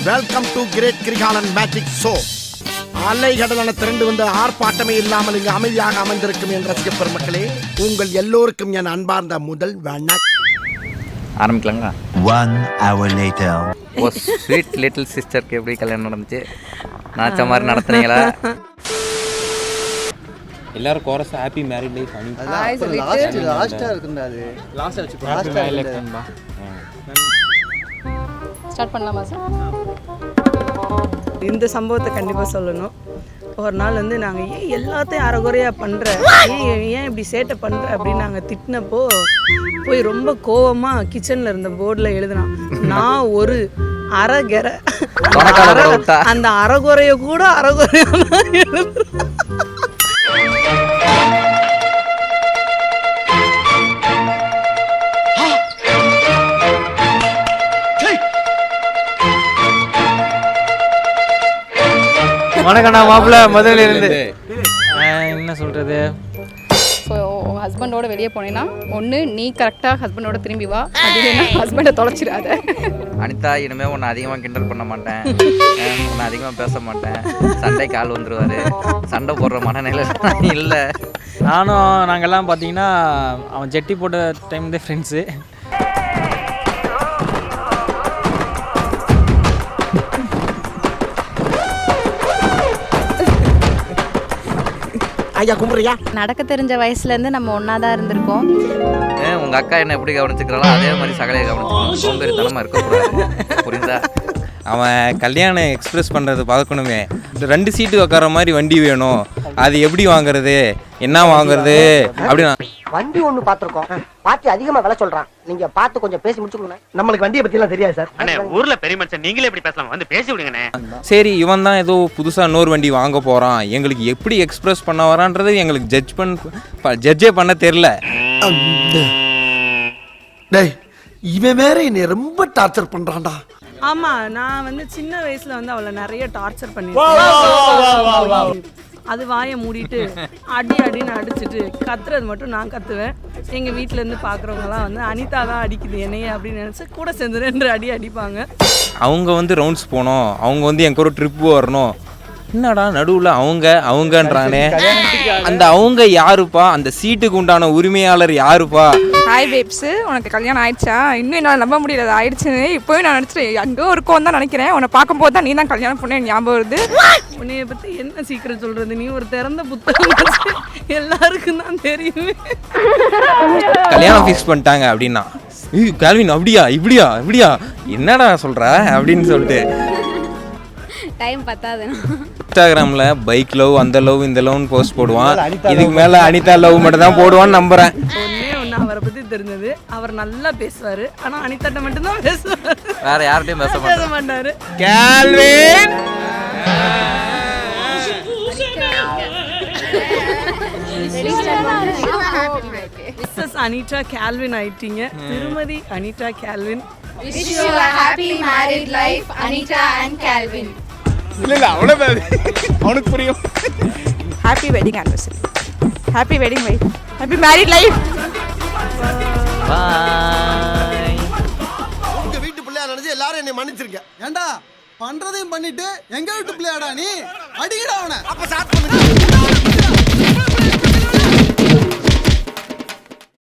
Welcome to great Kirikalan magic show. அலைகடலான திரண்டு வந்து ஆர்ப்பாட்டமே இல்லாமல் இங்கு அமைதியாக அமைந்திருக்கும் என் ரசிக பெருமக்களே, உங்கள் எல்லோருக்கும் என் அன்பார்ந்த முதல் வணக்கம். ஆரம்பிக்கலாங்களா? 1 hour later. ஓ ஸ்வீட் லிட்டில் சிஸ்டருக்கு எப்படி கல்யாணம் நடந்துச்சு? நாச்ச மாதிரி நடத்துனீங்களா? எல்லாரும் கோரஸ் ஹாப்பி மேரிட் லைஃப் பண்ணி லாஸ்டா இருக்குடா. அது லாஸ்டா வெச்சு ஹாப்பி மேரிட் லைஃப் பண்ணா. ஸ்டார்ட் பண்ணலாமா சார்? இந்த சம்பவத்தை கண்டிப்பாக சொல்லணும். ஒரு நாள் வந்து நாங்கள் ஏன் எல்லாத்தையும் அரைகுறையாக பண்ணுற, ஏன் இப்படி சேட்டை பண்ணுற அப்படின்னு நாங்கள் திட்டினப்போ போய் ரொம்ப கோவமாக கிச்சனில் இருந்த போர்டில் எழுதினான், நான் ஒரு அரைகுறை, அந்த அரைகுறைய கூட அரைகுறையாக எழுதுறேன். வணக்கண்ணா மாப்பிள்ள முதல்ல இருந்து என்ன சொல்றது. ஸோ ஹஸ்பண்டோட வெளியே போனேன்னா ஒன்று நீ கரெக்டாக ஹஸ்பண்டோட திரும்பி வா, அப்படின்னா ஹஸ்பண்டை தொலைச்சிடாத. அனிதா, இனிமேல் உன்னை அதிகமாக கிண்டல் பண்ண மாட்டேன், உன்னை அதிகமாக பேச மாட்டேன், சண்டைக்கு ஆள் வந்துடுவார், சண்டை போடுற மனநிலை இல்லை. நாங்கள்லாம் பார்த்தீங்கன்னா அவன் ஜெட்டி போட்ட டைம் தான் ஃப்ரெண்ட்ஸு. ஐயா கும்பிடுறியா? நடக்க தெரிஞ்ச வயசுலேருந்து நம்ம ஒன்றா தான் இருந்திருக்கோம். உங்கள் அக்கா என்ன எப்படி கவனிச்சுக்கிறாளோ அதே மாதிரி சகலையை கவனிச்சுக்கணும். சோம்பேறித்தனமாக இருக்கக்கூடாது, புரியுதா? அவன் கல்யாணம் எக்ஸ்பிரஸ் பண்ணுறது பார்க்கணுமே. 2 சீட்டு உட்கார மாதிரி வண்டி வேணும், அது எப்படி வாங்குறது, என்ன வாங்குறது அப்படின்னா. வண்டி ஒண்ணு பாத்துறோம், பாத்தி அதிகமா விலை சொல்றான், நீங்க பார்த்து கொஞ்சம் பேசி முடிச்சுக்கோங்க. நம்மளுக்கு வண்டியை பத்தி எல்லாம் தெரியாது சார். அண்ணே, ஊர்ல பெரிய மனுஷன், நீங்களே எப்படி பேசலாம், வந்து பேசி விடுங்கண்ணே. சரி, இவன் தான் ஏதோ புதுசாக இன்னொரு வண்டி வாங்க போகிறான், எங்களுக்கு எப்படி எக்ஸ்பிரஸ் பண்ண வரான்றது எங்களுக்கு ஜட்ஜே பண்ண தெரில. டேய், இவன் வேற என்னை ரொம்ப டார்ச்சர் பண்றான்டா. ஆமாம், நான் வந்து சின்ன வயசில் வந்து அவளை நிறைய டார்ச்சர் பண்ணிருக்கேன். அது வாயை மூடிட்டு அடின்னு அடிச்சுட்டு கத்துறது மட்டும் நான் கத்துவேன். எங்கள் வீட்டிலேருந்து பார்க்குறவங்கலாம் வந்து அனிதா தான் அடிக்குது என்னைய அப்படின்னு நினச்சி கூட சேர்ந்து 2 அடி அடிப்பாங்க. அவங்க வந்து ரவுண்ட்ஸ் போனோம், அவங்க வந்து என் கூட ட்ரிப் வரணும். என்னடா நடுவில் அவங்கன்றானே, அந்த அவங்க யாருப்பா, அந்த சீட்டுக்கு உண்டான உரிமையாளர் யாருப்பா? ஹாய் பேப்ஸு, உனக்கு கல்யாணம் ஆயிடுச்சா? இன்னும் என்னால் நம்ப முடியல அது ஆயிடுச்சுன்னு. இப்போயும் நான் நினச்சிட்டேன் அங்கே இருக்கோம் தான் நினைக்கிறேன். உன்னை பார்க்கும்போது தான் நீ தான் கல்யாணம் பண்ண ஞாபகம் வருது. உன்னைய பற்றி என்ன சீக்கிரம் சொல்கிறது, நீ ஒரு திறந்த புத்தகம், எல்லாருக்கும் தான் தெரியுமே. கல்யாணம் ஃபிக்ஸ் பண்ணிட்டாங்க அப்படின்னா, கால்வின் அப்படியா இப்படியா என்னடா சொல்கிற அப்படின்னு சொல்லிட்டு டைம் பத்தாது. இன்ஸ்டாகிராமில் பைக் லவ், அந்த லவ், இந்த லவ்னு போஸ்ட் போடுவான். இதுக்கு மேலே அனிதா லவ் மட்டும் தான் போடுவான்னு நம்புகிறேன். ஒன்று அவரை பற்றி தெரிஞ்சது, அவர் நல்லா பேசுவார், ஆனால் அனிதாட்ட மட்டும்தான் பேசுவார், வேற யார்கிட்டையும் பேச மாட்டாரு. கால்வின் அனிதா கால்வின் ஆயிட்டீங்க. திருமதி Anitha Calvin. Wish you a happy married life, Anita and Calvin. இல்லை அவ்வளோதான், அவனுக்கு புரியும். Happy wedding anniversary, happy wedding life, happy married life. Bye. உங்க வீட்டு பிள்ளையா நினைச்சு எல்லாரும் என்னை மன்னிச்சிருங்க. ஏண்டா பண்றதையும் பண்ணிட்டு எங்க வீட்டு பிள்ளையாடா நீ? அடிக்கடா அவனை. அப்ப ஸ்டார்ட் பண்ணுங்க.